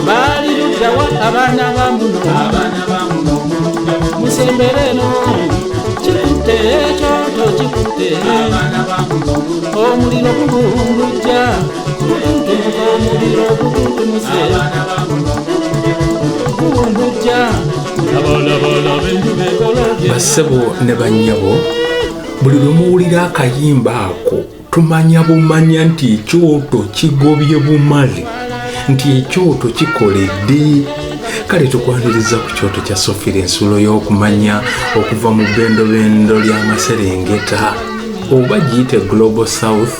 bali lujawa abana bamuno musembereno chikute choto chikute omuliro guguluja omuliro gugulumuse guguluja bassebo ne bannyabo buli lwe muwulira akayimba ako tumanya bumanya nti ekyoto kigobye bumale nti ekyoto kikoledde. Kale tukwaniriza ku kyoto kya Sofiri ensulo y'okumanya okuva mu bbendobendo ly'Amaserengeta oba giyite Global South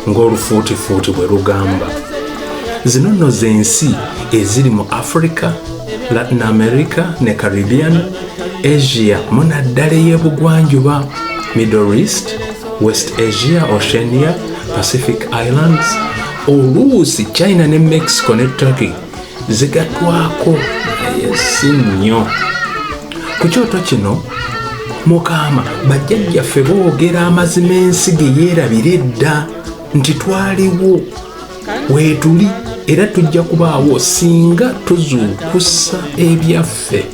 ng'olufuutifuuti bwe lugamba. Zino nno z'ensi eziri mu Africa, Latin America ne Caribbean, Asia mu naddala ey'ebugwanjuba, Middle East, West Asia, Oceania, Pacific Islands, oluusi China ne Mexico ne Turkey zigattwako naye si nnyo. Ku kyoto kino Mukama bajjajjaffe boogera amazima ensi ge yeerabira edda nti twaliwo weetuli era tujja kubaawo singa tuzuukusa ebyaffe.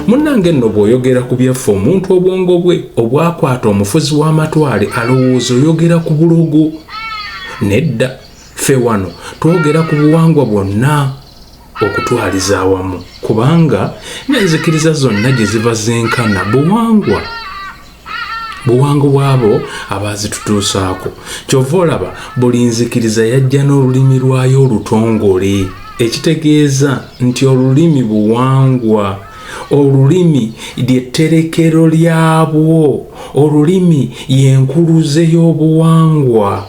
Munnange nno bw'oyogera ku byaffe omuntu obwongo bwe obwakwata omufuzi w'amatwale alowooza oyogera ku bulogo. Nedda, ffe wano twogera ku buwangwa bwonna okutwaliza awamu kubanga n'enzikiriza zonna gye ziva zenkana buwangwa bwabo abaazitutuusaako. Kyova olaba buli nzikiriza yajja n'olulimi lwayo olutongole ekitegeeza nti olulimi buwangwa, olulimi ly'etterekero lyabwo, olulimi y'enkuluze y'obuwangwa.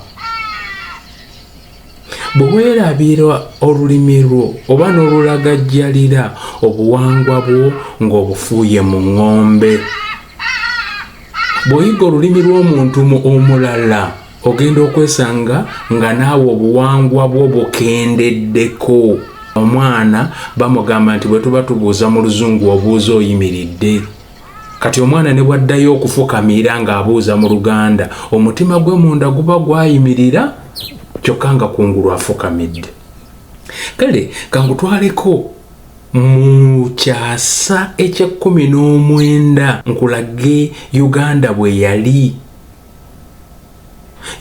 Bwe weerabira olulimi lwo oba n'olulagajjalira obuwangwa bwo ng'obufuuye mu ng'ombe. Bw'oyiga olulimi lw'omuntu omulala ogenda okwesanga nga naawe obuwangwa bwo bukendeddeko. Omwana bamugamba nti bwe tuba tubuuza mu luzungu obuuza oyimiridde. Kati omwana ne bwaddayo okufukamira ng'abuuza mu Luganda omutima gwe munda guba gwayimirira kyokka nga kungulu afukamidde. Kale kangutwaleko mu kyasa ekye-19 nkulage Uganda bwe yali.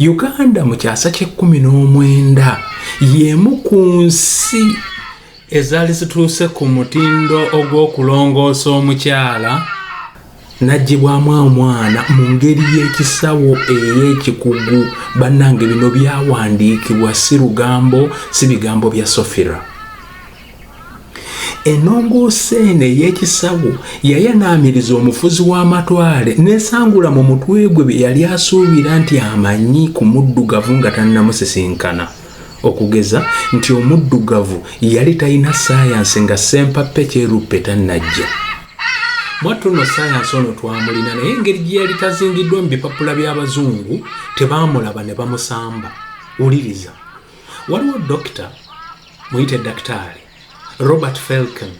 Uganda mu kyasa kye-19 y'emu ku nsi ezaali zituuse ku mutindo ogw'okulongoosa omukyala n'aggyibwamu omwana mu ngeri y'ekisawo ey'ekikugu. Bannange bino byawandiikibwa si lugambo si bigambo bya Sofira. Ennongoosa eno ey'ekisawo yayanaamiriza omufuzi w'amatwale n'esangula mu mutwe gwe bye yali asuubira nti amanyi ku muddugavu nga tannamusisinkana. Okugeza nti omuddugavu yali talina saayansi nga Sempappe Kyeruppe tannajja. Mwattu nno saayansi ono twamulina naye engeri gye yali tazingiddwa mu bipapula by'Abazungu tebaamulaba ne bamusamba. Wuliriza, waliwo dokita muyite daktaali Robert Falcon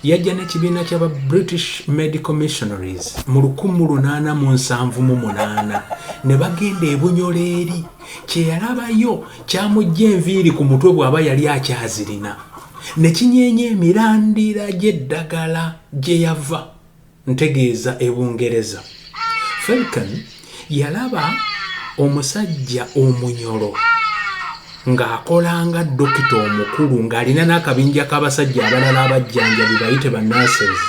yajja n'ekibiina ky'aba British Medical Missionaries mu 1878 ne bagenda e Bunyoro eri. Kye yalabayo kyamujja enviiri ku mutwe bw'aba yali akyazirina ne kinyeenya emirandira gy'eddagala gye yava, ntegeeza e Bungereza. Falcon yalaba omusajja omunyolo ng'akolanga dokita omukulu ng'alina n'akabinja k'abasajja abalala abajjanjabi bayite ba nurses,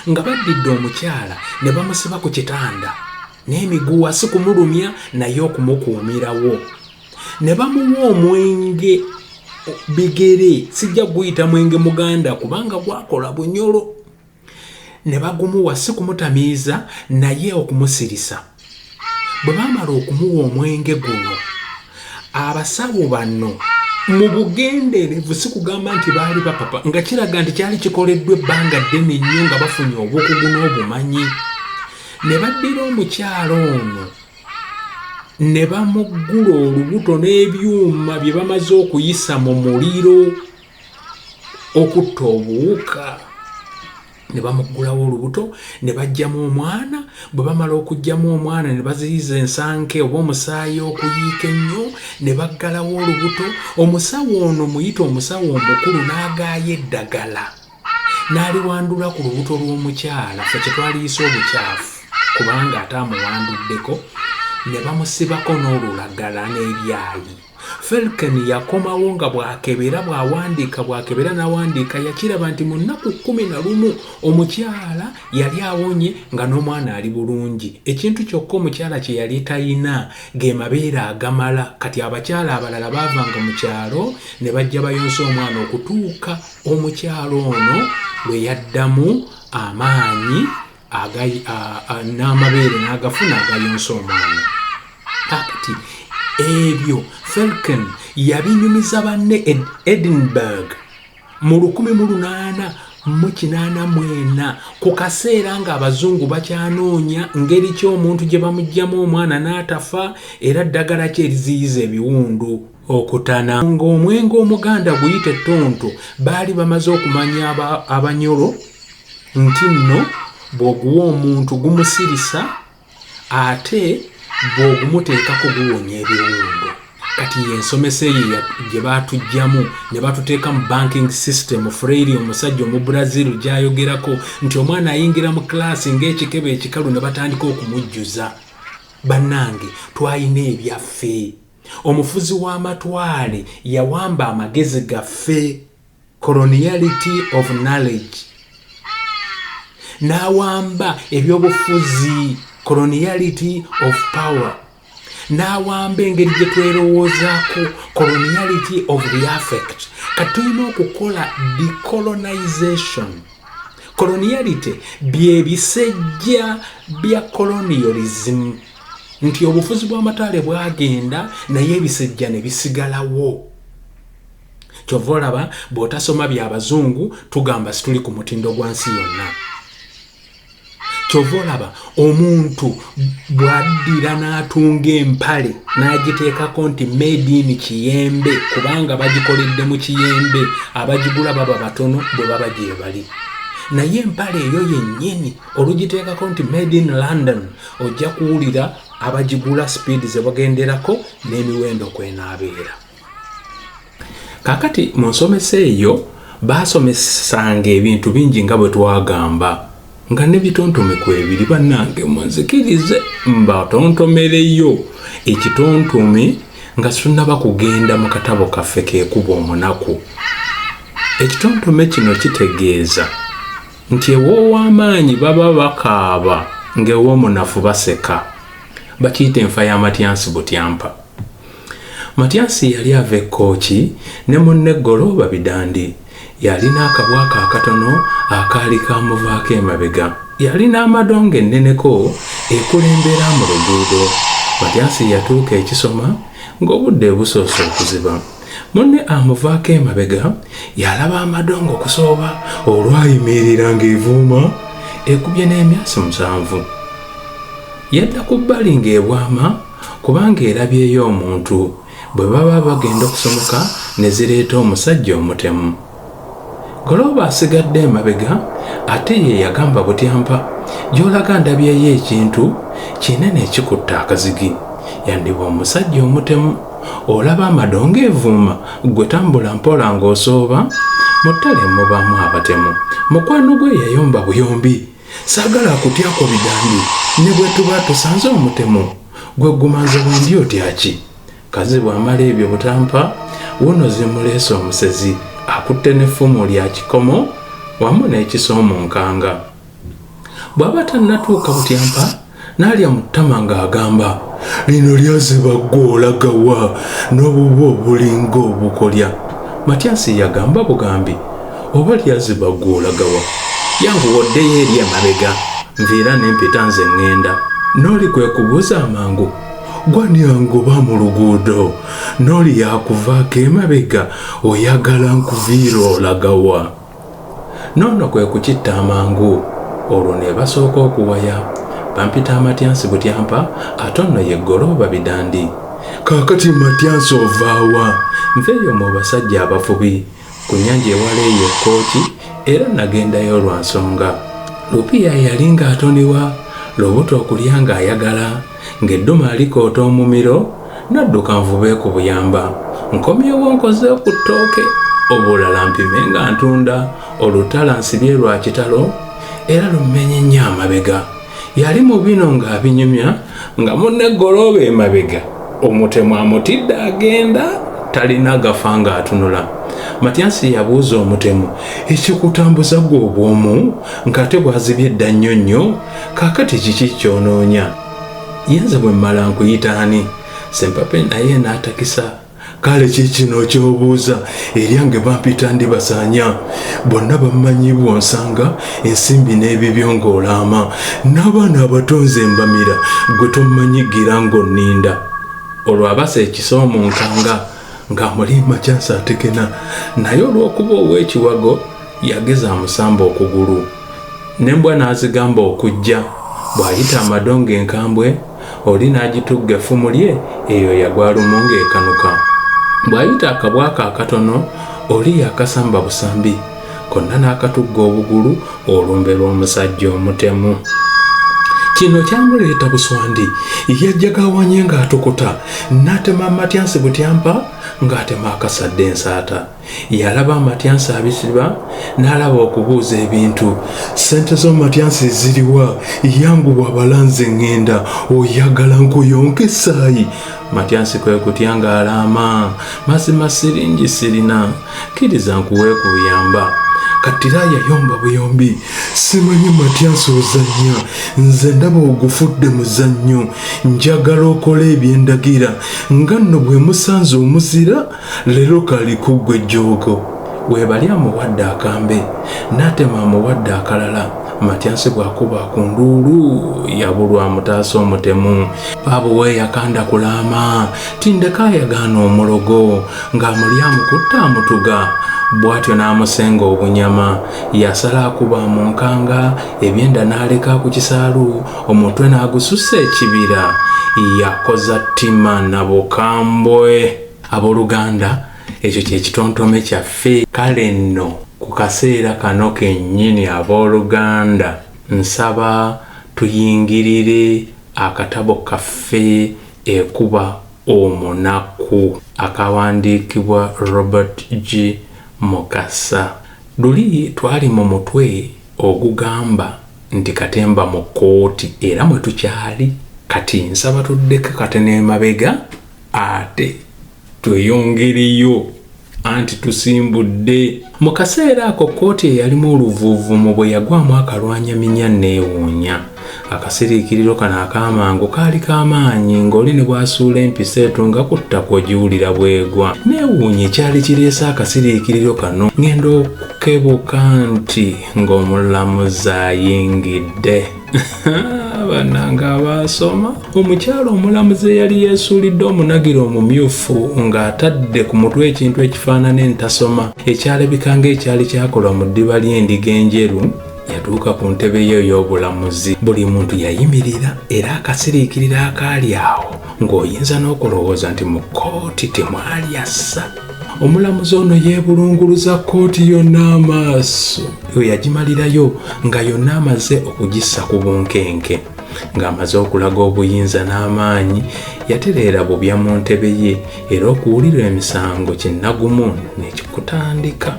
nga baddidde omukyala ne bamusiba ku kitanda n'emiguwa si kumulumya naye okumukuumirawo. Ne bamuwa omwenge bigere, sijja guyita mwenge muganda kubanga gwakola bunyolo. Ne bagumuwa si kumutamiiza naye okumusirisa. Bwe baamala okumuwa omwenge guno, abasawo bano mu bugenderevu si kugamba nti baali bapapa, nga kiraga nti kyali kikoleddwa ebbanga ddene nnyo nga bafunye obukugu n'obumanyi. Ne baddira omukyala ono ne bamuggula olubuto n'ebyuma bye bamaze okuyisa mu muliro okutta obuwuka. ne bamuggulawo olubuto ne bajjamu omwana. Bwe bamala okujjamu omwana ne baziyiza ensanke oba omusaayi okuyiika ennyo ne baggalawo olubuto. Omusawo ono muyita omusawo omukulu n'agaaya eddagala n'aliwandula ku lubuto lw'omukyala ffe kye twaliyisa obukyafu kubanga ate amuwanduddeko ne bamusibako n'olulagala n'ebyayi. Falcon yakomawo nga bw'akebera bw'akebera n'awandiika yakiraba nti mu nnaku 11 omukyala yali awonye nga n'omwana ali bulungi. Ekintu kyokka omukyala kye yali talina ge mabeere agamala. Kati abakyala abalala baavanga mu kyalo ne bajja bayonsa omwana okutuuka omukyala ono lwe yaddamu amaanyi n'amabeere n'agafuna agayonsa omwana. Kakati ebyo Falcon yabinyumiza banne Edinburgh mu 1884 ku kaseera nga abazungu bakyanoonya ngeri ki omuntu gye bamuggyamu omwana n'atafa era ddagala ki eriziyiza ebiwundu okutana. Ng'omwenge omuganda guyita ettonto baali bamaze okumanya abanyolo nti nno bw'oguwa omuntu gumusirisa ate bw'ogumuteekako guwonya ebiwundu. Kati yensomesa eyo gye baatujjamu ne batuteeka mu banking system. Freire omusajja omu Brazil gy'ayogerako nti omwana ayingira mu klaasi ng'ekikebe ekikalu ne batandika okumujjuza. Bannange twalina ebyaffe. Omufuzi w'amatwale yawamba amagezi gaffe, coloniality of knowledge. N'awamba ebyobufuzi, coloniality of power. N'awamba engeri gye twerowoozaako, coloniality of the affect. Kati tulina okukola decolonization. Coloniality bye bisejja bya colonialism. Nti obufuzi bw'amatwale bwagenda naye ebisejja ne bisigalawo. Kyova olaba bw'otasoma by'abazungu tugamba situli ku mutindo gwa nsi yonna. Kyova olaba omuntu bw'addira n'atunga empale n'agiteekako nti made in Kiyembe kubanga bagikoledde mu Kiyembe, abagigula baba batono bwe baba gye bali. Naye empale eyo yennyini olugiteekako nti made in London ojja kuwulira abagigula speed ze bagenderako n'emiwendo kwenaabeera. Kakati mu nsomesa eyo baasomesanga ebintu bingi nga bwe twagamba nga ne bitontome ku ebiri. Bannange munzikirize mbatontomereyo ekitontome nga tunnaba kugenda mu katabo kaffe keekuba omunaku. Ekitontome kino kitegeeza nti ew'ow'amaanyi baba bakaaba ng'ew'omunafu baseka. Bakiyita enfa ya Matyansi Butyampa. Matyansi yali ava Ekkooki ne munne Goloba Bidandi. Yalina akabwaka akatono akaali kamuvaako emabega. Yalina amadongo enneneko ekulembera mu luguudo. Matyansi yatuuka ekisoma ng'obudde busoose okuziba. Munne amuvaako emabega yalaba amadongo okusooba olwayimirira ng'evuuma ekubye n'emyasi 7. Yadda ku bbali ng'ebwama kubanga erabyeyo omuntu. Bwe baba bagenda okusomoka ne zireeta omusajja omutemu. Goloba asigadde emabega ate ye yagamba Butyampa, gy'olaga ndabyeyo ekintu kinene ekikutta akazigi. Yandiba omusajja omutemu. Olaba amadongo evuuma gwe tambula mpola ng'osooba mu ttale mubaamu abatemu. Mukwano gwe yayomba buyombi. Saagala akutyako Bidandi ne bwe tuba tusanze omutemu gwe gumanze bwendi otya ki? Kazi bw'amala ebyo Butampa wuno zimuleese omusezi akutte n'effumu lya kikomo wamu n'ekiso mu nkanga. Bw'aba tannatuuka Butyampa n'alya mu ttama ng'agamba, lino lyaziba ggwe olagawa n'obuba obulinga obukolya. Matyansi yagamba bugambi, oba lyaziba ggwe olagawa yanguwoddeyo eri emabega nviira n'empita nze ŋŋenda. N'oli kwe kubuuza amangu, gwani yangoba mu luguudo n'oli yakuvaako emabega oyagala nkuviira olagawa. Noono kwe kukitta amangu. Olwo ne basooka okuwaya. Bampita Matyansi Butyampa ate nno ye Goloba Bidandi. Kaakati Matyansi ovaawa? Nveeyo mu basajja abafubi ku nnyanja ewala eyo Ekkooki era nagendayo lwa nsonga. Lupiya yali ng'atonebwa lubuto okulya ng'ayagala ng'edduma alikoota omumiro n'adduka nvube ku buyamba. Nkomyewo nkoze ku ttooke obulala mpime nga ntunda olutala nsibye lwa kitalo era lumenye nnyo amabega. Yali mu bino ng'abinyumya nga munne golooba emabega omutemu amutidde agenda talina gafa ng'atunula. Matyansi yabuuza omutemu, ekikutambuza gwe obwomu ng'ate bwazibye edda nnyo nnyo kaakati kiki ky'onoonya? Yenze bwe mmala nkuyita ani? Sempape naye n'atakisa, kale kikino ky'obuuza eryange bampita ndibasaanya bonna bammanyi bw'onsanga ensimbi n'ebibyo ng'olaama n'abaana abatonze embamira gwe tommanyigira ng'onninda. Olwo abasa ekisoomo nkanga nga mulimba kyansa atekena naye olw'okuba ow'ekiwago yageza amusamba okugulu. N'embwa n'azigamba okujja bw'ayita amadongo enkambwe oli n'agitugga effumu lye eyo yagwa lumongo ekanuka. Bw'ayita akabwaka akatono oli yakasamba busambi konna n'akatugga obugulu olumbe lw'omusajja omutemu. Kino kyamuleeta buswandi yajjaga awanye ng'atokota n'atema Matyansi butyampa ng'atema akasadde ensaata. Yalaba Matyansi abisiba n'alaba okubuuza ebintu. Ssente zo Matyansi ziriwa? Yanguwa balanze ŋŋenda oyagala nkuyonke essaayi. Matyansi kwe kutya ng'alaama, mazima siringi sirina, kkiriza nkuwe ku buyamba. Katira yayomba buyombi, simanyi Matyansi ozannya, nze ndaba ogufudde muzannyo, njagala okole ebyendagira nga nno bwe musanze omuzira leero kali kuggwe jjoogo. Weebali amuwadde akambe n'atema amuwadde akalala. Matyansi bw'akuba ku nduulu yabulwa mutaasa omutemu. Babuwe yakanda kulaama tindeka yagaana omulogo ng'amuli amukutta amutuga. Bw'atyo n'amusenga obunyama. Yasala akuba mu nkanga ebyenda n'aleka ku kisaalu omutwe n'agusussa ekibira. Yakoza ttima na bukambwe. Abooluganda, ekyo kye kitontome kyaffe. Kale nno ku kaseera kano kennyini abooluganda nsaba tuyingirire akatabo kaffe ekuba omunaku akawandiikibwa Robert G. Mukasa. Luli twali mu mutwe ogugamba nti Katemba mu kkooti era mwe tukyali. Kati nsaba tuddeko katene emabega ate tweyongereyo anti tusimbudde. Mu kaseera ako kkooti eyalimu oluvuuvumu bwe yagwamu akalwanyaminya neewuunya. Akasiriikiriro kano ak'amangu kaali k'amaanyi ng'oli ne bw'asuula empisa etunga ku ttaka ogiwulira bwegwa. Neewuunya ekyali kireese akasiriikiriro kano ngenda okukebuka nti ng'omulamuzi ayingidde. Bannanga abaasoma, omukyalo omulamuzi eyali yeesuulidde omunagiro omumyufu ng'atadde ku mutwe ekintu ekifaanana entasoma ekyalabika ng'ekyali kyakolwa mu ddiba ly'endiga enjeru, yatuuka ku ntebe ye ey'obulamuzi. Buli muntu yayimirira era akasiriikiriro akaali awo ng'oyinza n'okulowooza nti mu kkooti temwali assa. Omulamuzi ono yeebulunguluza kkooti yonna amaaso. Yagimalirayo nga yonna amaze okugissa ku bunkenke. Ng'amaze okulaga obuyinza n'amaanyi, yatereera bubya mu ntebe ye era okuwulira emisango kinnagumu ne kikutandika.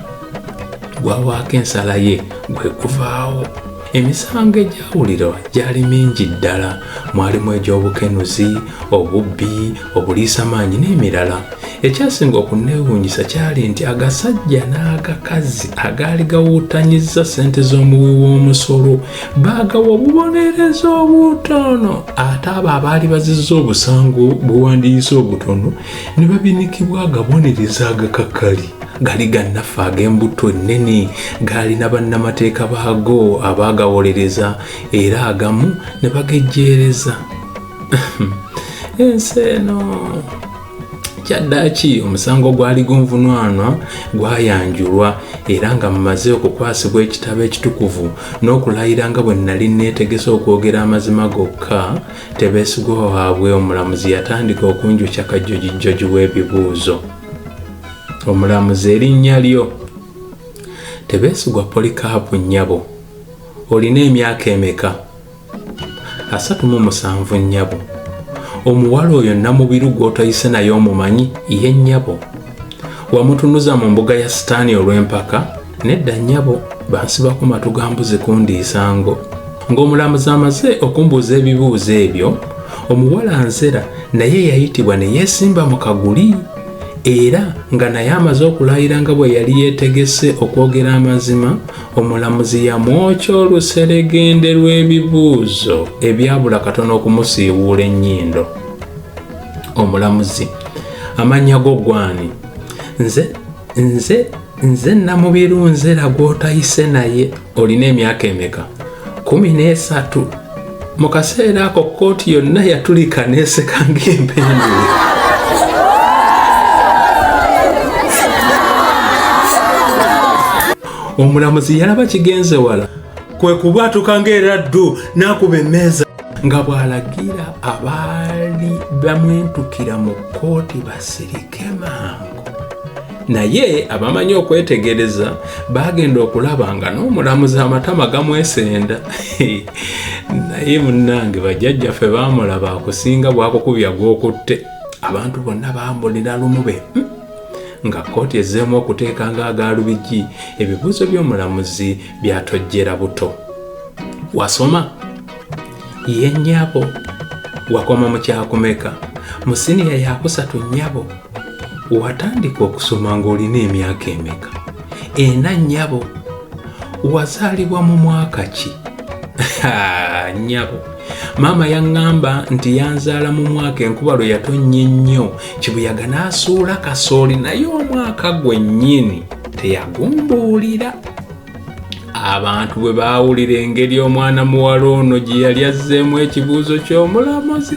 Gwawaako ensala ye gwe kuvaawo. Emisango egyawulirwa gyali mingi ddala. Mwalimu egy'obukenuzi, obubbi, obuliisamaanyi n'emirala. Ekyasinga okunneewuunyisa kyali nti agasajja n'agakazi agaali gawuutanyizza ssente z'omuwi w'omusolo baagawa obubonerezo obutono, ate abo abaali bazizza obusango bwewandiiyise obutono ne babinikibwa agabonereza agakakkali. Gali gannaffe ag'embuto ennene, gaalina bannamateeka baago abaagawolereza era agamu ne bagejjeereza. Ensi eno kyaddaaki omusango gwali gunvunwanwa gwayanjulwa era nga mumaze okukwasibwa ekitabo ekitukuvu n'okulayira nga bwe nali neetegese okwogera amazima gokka. Tebeesigwa waabwe omulamuzi yatandika okunjukya kajjojijjoji w'ebibuuzo. Omulamuzi erinnya lyo Tebeesigwa Polycarp Nnyabo. olina emyaka emeka? 37 nnyabo. Omuwala oyo Namubiru gw'otoyise naye omumanyi ye nnyabo. Wamutunuza mu mbuga ya Sitaani olw'empaka? Nedda nnyabo, bansibako matu ga mbuzi kundiisango. Ng'omulamuzi amaze okumbuuza ebibuuzo ebyo, omuwala Nzera naye yayitibwa ne yeesimba mu kaguli, era nga naye amaze okulayira nga bwe yali yeetegese okwogera amazima, omulamuzi yamwokya oluseregende lw'ebibuuzo ebyabula katono okumusiiwuula ennyindo. Omulamuzi: amannya go gwani? Nze Namubiru Nzera gw'otayise naye. Olina emyaka emeka? 13. Mu kaseera ako kkooti yonna yatulika neeseka ng'empendule. Omulamuzi yalaba kigenze wala, kwe kubwatuka ng'eraddu n'akuba emmeeza nga bw'alagira abaali bamwentukira mu kkooti basirike mangu. Naye abamanyi okwetegereza bagenda okulaba nga n'omulamuzi amatama gamwesenda. Naye munnange bajjajjaffe baamulaba akusinga bwakukubya gw'okutte. Abantu bonna baambulira lumube nga kkooti ezzeemu okuteeka ng'agaalubigi ebibuuzo by'omulamuzi byatojjera buto. Wasoma? Ye nnyabo. Wakoma mu kyakumeka? Mu siniya ya 3 nnyabo. Watandika okusoma ng'olina emyaka emeka? 4 nnyabo. Wazaalibwa mu mwaka ki? Nnyabo, maama yaŋŋamba nti yanzaala mu mwaka enkuba lwe yatonnya ennyo, kibuyaga n'asuula kasooli, naye omwaka gwennyini teyagumbuulira. Abantu bwe baawulira engeri omwana muwala ono gye yali azzeemu ekibuuzo ky'omulamuzi,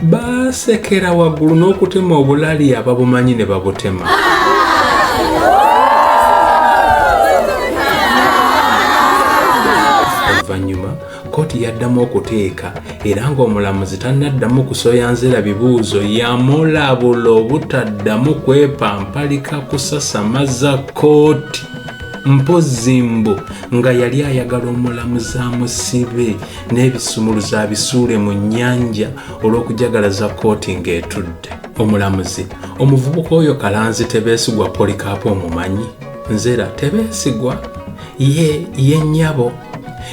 baasekera waggulu n'okutema obulali ababumanyi ne babutema. Oluvannyuma kkooti yaddamu okuteeka, era ng'omulamuzi tannaddamu kusoya Nzera bibuuzo, yamulabula obutaddamu kwepampalika kusasamaza kkooti. Mpozzi mbu nga yali ayagala omulamuzi amusibe n'ebisumuluzo abisuule mu nnyanja olw'okujagalaza kkooti ng'etudde. Omulamuzi: omuvubuka oyo Kalanzi Tebeesigwa Polycarp omumanyi? Nzera: Tebeesigwa? Ye nnyabo.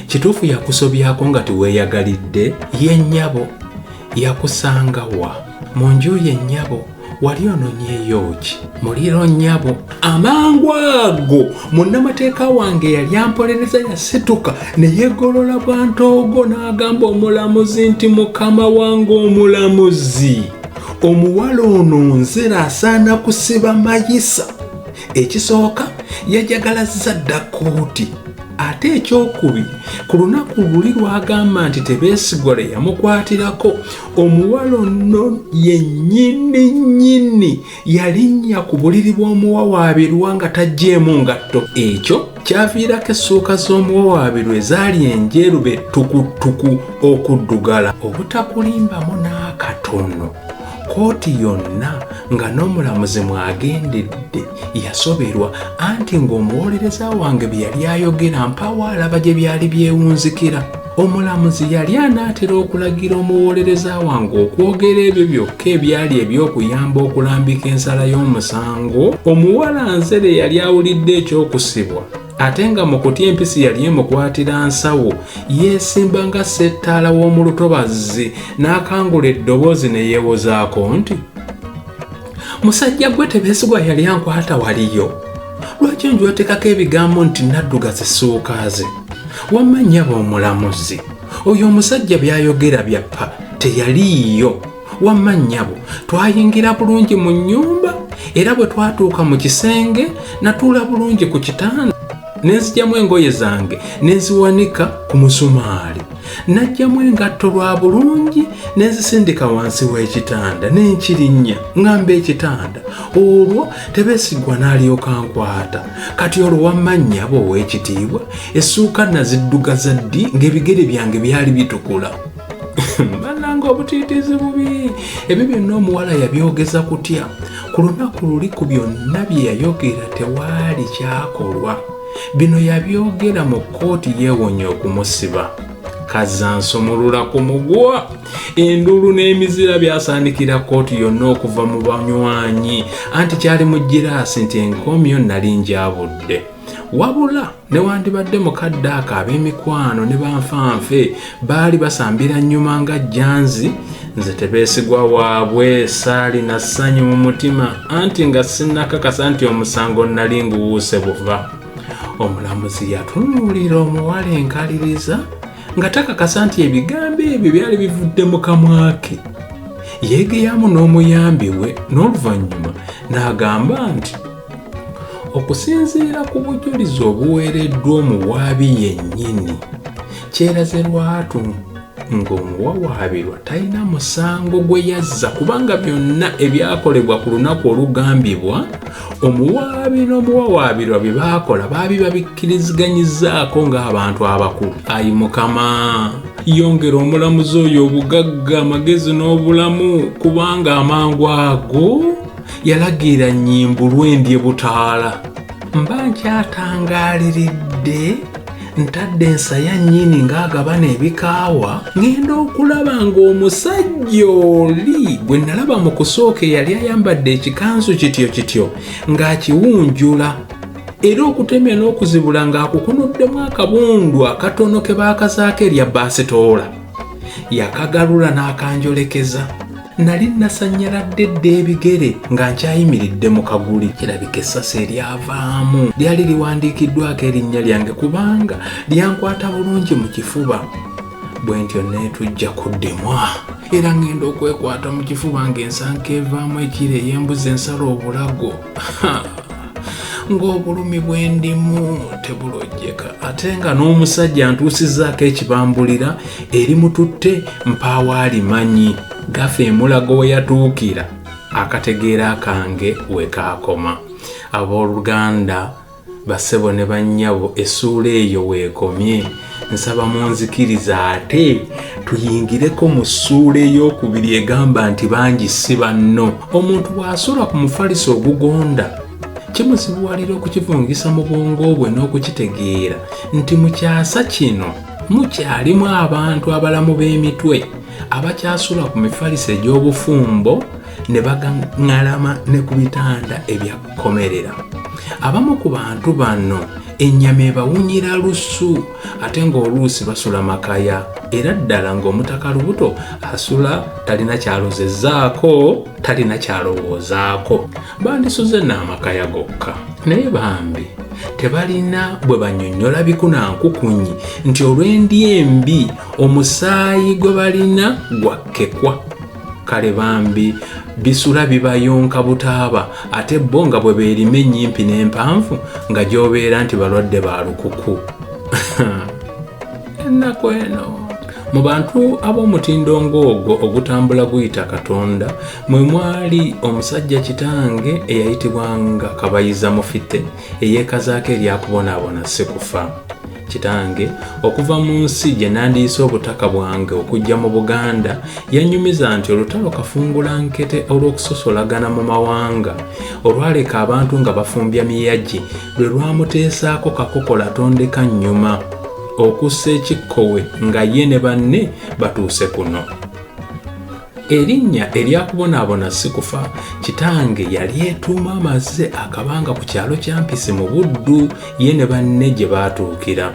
Kituufu yakusobyako nga tiweeyagalidde? Ye nnyabo. Yakusanga wa? Mu nju ye nnyabo. Wali ononyeeyo ki? Muliro nnyabo. Amangu ago munnamateeka wange yali ampolereza yasituka ne yeegolola bwantoogo n'agamba omulamuzi nti mukama wange omulamuzi, omuwala ono Nzera asaana kusiba mayisa. Ekisooka yajagalazza dda kkooti. Ate ekyokubiri, ku lunaku luli lwagamba nti Tebeesigwa lwe yamukwatirako, omuwala ono yennyini yalinnya ku buliri bw'omuwawaabirwa nga taggyeemu ngatto. Ekyo kyaviirako essuuka z'omuwawaabirwa ezaali enjeru be tukutuku okuddugala obutakulimbamu n'akatono. Kkooti yonna nga n'omulamuzi mwagendedde yasoberwa, anti ng'omuwolereza wange bye yali ayogera mpawo alaba gye byali byewunzikira. Omulamuzi yali anaatera okulagira omuwolereza wange okwogera ebyo byokka ebyali eby'okuyamba okulambika ensala y'omusango. Omuwala Nzera yali awulidde ekyokusibwa, ate nga mu kutya empisi yali emukwatira nsawo, yeesimba nga settaala w'omu lutobazi n'akangula eddoboozi ne yeewozaako nti, musajja gwe Tebeesigwa yali ankwata waliyo? Lwaki onjwatekako ebigambo nti naddugaza essuuka ze? Wamma nnyabo omulamuzi, oyo omusajja by'ayogera byappa teyaliiyo. Wamma nnyabo, twayingira bulungi mu nnyumba, era bwe twatuuka mu kisenge natuula bulungi ku kitanda, nenzigyamu engoye zange nenziwanika ku musumaali, najjamu engatto lwa bulungi nenzisindika wansi w'ekitanda nenkirinnya ngamba ekitanda. Olwo Tebeesigwa n'alyoka nkwata. Kati olwo wamma nnyabo ow'ekitiibwa, essuuka naziddugaza ddi ng'ebigere byange byali bitukula. Bannange obutiitiizi bubi. Ebyo byonna omuwala yabyogeza kutya. Ku lunaku luli ku byonna bye yayogera tewaali kyakolwa. Bino yabyogera mu kkooti yeewonya okumusiba. Kazansumulula ku mugwa. Endulu n'emizira byasaanikira kkooti yonna okuva mu banywanyi anti kyali mu giraasi nti enkomyo nali njabudde. Wabula newandibadde mukadde ako ab'emikwano ne banfanfe baali basambira nnyuma nga jjanzi, nze tebeesigwa waabwe saali na ssanyu mu mutima anti nga sinnakakasa nti omusango nali nguwuuse buva. Omulamuzi yatunuulira omuwala enkaliriza nga takakasa nti ebigambo ebyo byali bivudde mu kamwa ke. Yeegeyamu n'omuyambi we n'oluvannyuma n'agamba nti okusinziira ku bujulizi obuweereddwa omuwaabi yennyini, kyeraze lwatu ng'omuwawaabirwa talina musango gwe yazza kubanga byonna ebyakolebwa ku lunaku olugambibwa omuwaabi n'omuwawaabirwa bye baakola baabibabikkirizganyizaako ng'abantu abakulu. Ayi Mukama, yongera omulamuzi oyo obugagga, amagezi n'obulamu, kubanga amangu ago yalagira nnyimbulwe ndye butaala. Mba nkyatangaaliridde ntadde ensaya nnyini ng'agabana ebikaawa ngenda okulaba ng'omusajja oli gwe nalaba mu kusooka eyali ayambadde ekikanzu kityo ng'akiwunjula era okutemya n'okuzibula ng'akukunuddemu akabundu akatono ke baakazaako erya baasitoola. Yakagalula n'akanjolekeza. Nali nasanyaladde dda ebigere nga nkyayimiridde mu kaguli. Kirabika essasi eryavaamu lyali liwandiikiddwako erinnya lyange kubanga lyankwata bulungi mu kifuba. Bwe ntyo neetujja kuddimwa era ngenda okwekwata mu kifuba ng'ensanka evaamu ekiro ey'embuzi ensala obulago. Ng'obulumi bw'endimu tebulojjeka ate nga n'omusajja antuusizzaako ekibambulira erimututte mpaawo alimanyi. Gafa emulago we yatuukira akategeera kange we kaakoma. Abooluganda, bassebo ne bannyabo, essuula eyo weekomye. Nsaba munzikiriza ate tuyingireko mu ssuula ey'okubiri egamba nti bangi si banno. Omuntu bw'asula ku mufaliso ogugonda kimuzibuwalira okukivungisa mu bwongo bwe n'okukitegeera nti mu kyasa kino mukyalimu abantu abalamu b'emitwe abakyasula ku mifaliso egy'obufumbo ne bagaŋŋalama ne ku bitanda ebyakkomerera. Abamu ku bantu bano ennyama ebawunyira lusu ate ng'oluusi basula makaya era ddala ng'omutaka lubuto asula talina kyalozezzaako, talina kyalowoozaako. Bandisuze n'amakaya gokka naye bambi tebalina bwe bannyonnyola bikunankukunyi nti olw'endya embi omusaayi gwe balina gwakkekwa. Kale bambi bisula bibayonka butaaba ate bo nga bwe beerima ennyimpi n'empanvu nga gy'obeera nti balwadde ba lukuku. Ennaku eno mu bantu ab'omutindo ng'ogwo ogutambula guyita Katonda mwe mwali omusajja kitange eyayitibwanga Kabayiza Mufite eyeekazaako eryakubonaabona Sekufa. Kitange okuva mu nsi gye nandiyise obutaka bwange okujja mu Buganda yannyumiza nti olutalo kafungulankete olw'okusosolagana mu mawanga olwaleka abantu nga bafumbya miyagi lwe lwamuteesaako kakokola tondeka nnyuma okussa ekikkowe nga ye ne banne batuuse kuno. Erinnya eryakubonaabona Sekufa kitange yali etuuma amaze akabanga ku kyalo kya Mpisi mu Buddu ye ne banne gye baatuukira.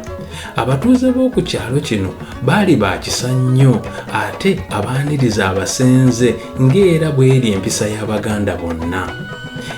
Abatuuze b'oku kyalo kino baali baakisa nnyo ate abaaniriza abasenze ng'era bw'eri empisa y'Abaganda bonna.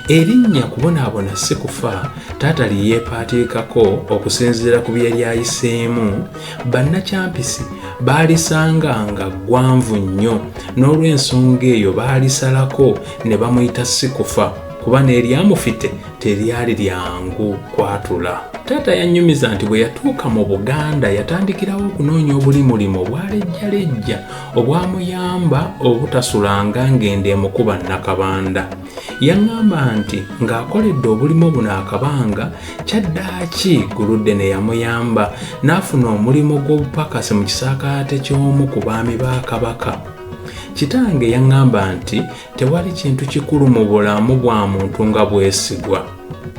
Erinnya kubonaabona Sekufa taata liyeepaatiikako okusinziira ku bye lyayiseemu. Bannakyampisi baalisanga nga ggwanvu nnyo n'olw'ensonga eyo baalisalako ne bamuyita Sekufa kuba n'eryamufite teryali lyangu kwatula. Taata yannyumiza nti bwe yatuuka mu Buganda yatandikirawo okunoonya obulimulimu obwalejjalejja obwamuyamba obutasulanga ngenda emukuba Nakabanda. Yaŋŋamba nti ng'akoledde obulimu buno akabanga kyaddaaki Guludde ne yamuyamba n'afuna omulimu gw'obupakasi mu kisaakaate ky'omu ku baami ba Kabaka. Kitange yaŋŋamba nti tewali kintu kikulu mu bulamu bwa muntu nga bwesigwa.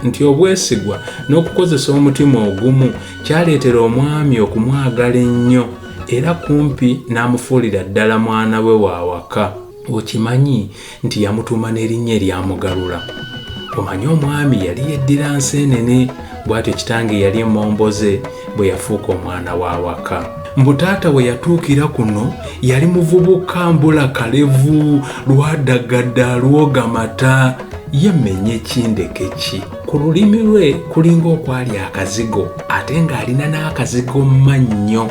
nti obwesigwa n'okukozesa omutima ogumu kyaleetera omwami okumwagala ennyo era kumpi n'amufuulira ddala mwana we waawaka. Okimanyi nti yamutuuma n'erinnya eryamugalula. Omanyi omwami yali yeddira nseenene, bw'atyo kitange yali emmomboze bwe yafuuka omwana waawaka. Mbu taata we yatuukira kuno yali muvubuka mbula kalevu lwadagadda lwogamata yemenye kindeke ki. Ku lulimi lwe kulinga okwali akazigo ate ng'alina n'akazigo mmannyo.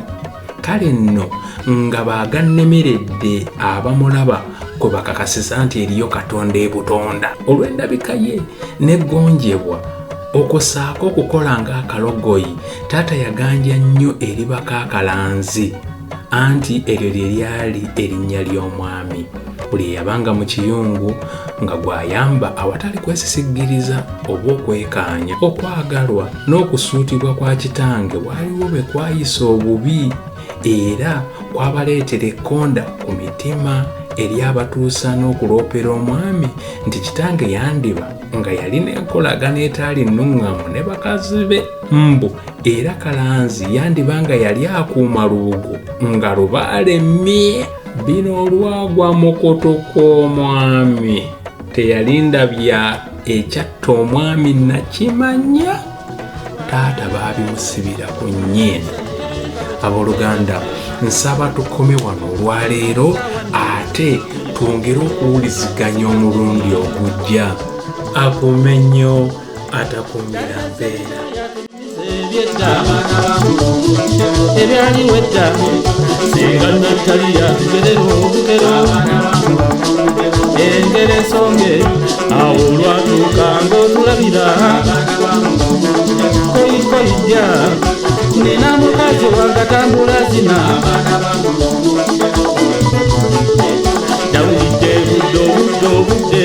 Kale nno nga baagannemeredde abamulaba kwe bakakasiza nti eriyo Katonda ebutonda. Olw'endabika ye n'eggonjebwa okusaako okukola ng'akalogoyi, taata yaganja nnyo eri bakaakalanzi anti eryo lye lyali erinnya ly'omwami. Buli eyabanga mu kiyungu nga gw'ayamba awatali kwesisigiriza oba okwekaanya. Okwagalwa n'okusuutibwa kwa kitange waliwo bwe kwayisa obubi era kwabaleetera ekkonda ku mitima eri abatuusa n'okuloopera omwami nti kitange yandiba nga yalina enkolagana etaali nnuŋŋamu ne bakazi be. Mbu era kalanzi yandiba nga yali akuuma lubugo nga lubaalemye. Bino olwagwa mukoto kw'omwami teyalinda bya ekyatta omwami nakimanya. Taata baabimusibira ku nnyeni. Abooluganda, nsaba tukome wano olwaleero ate twongere okuwuliziganya omulundi ogujja. Akuume nnyo atakuumira mpeera. Ebyaliwo edda singa Nataliya tugerera obugero engero ensonge awo olwatuuka ng'otulabira koyikoyijja nina mukazi wangatambula zina dawulidde budde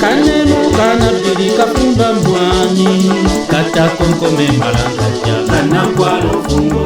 kanemu kanabbiri kafumba mwami katakonkome mbalangajja kanakwala ofumbo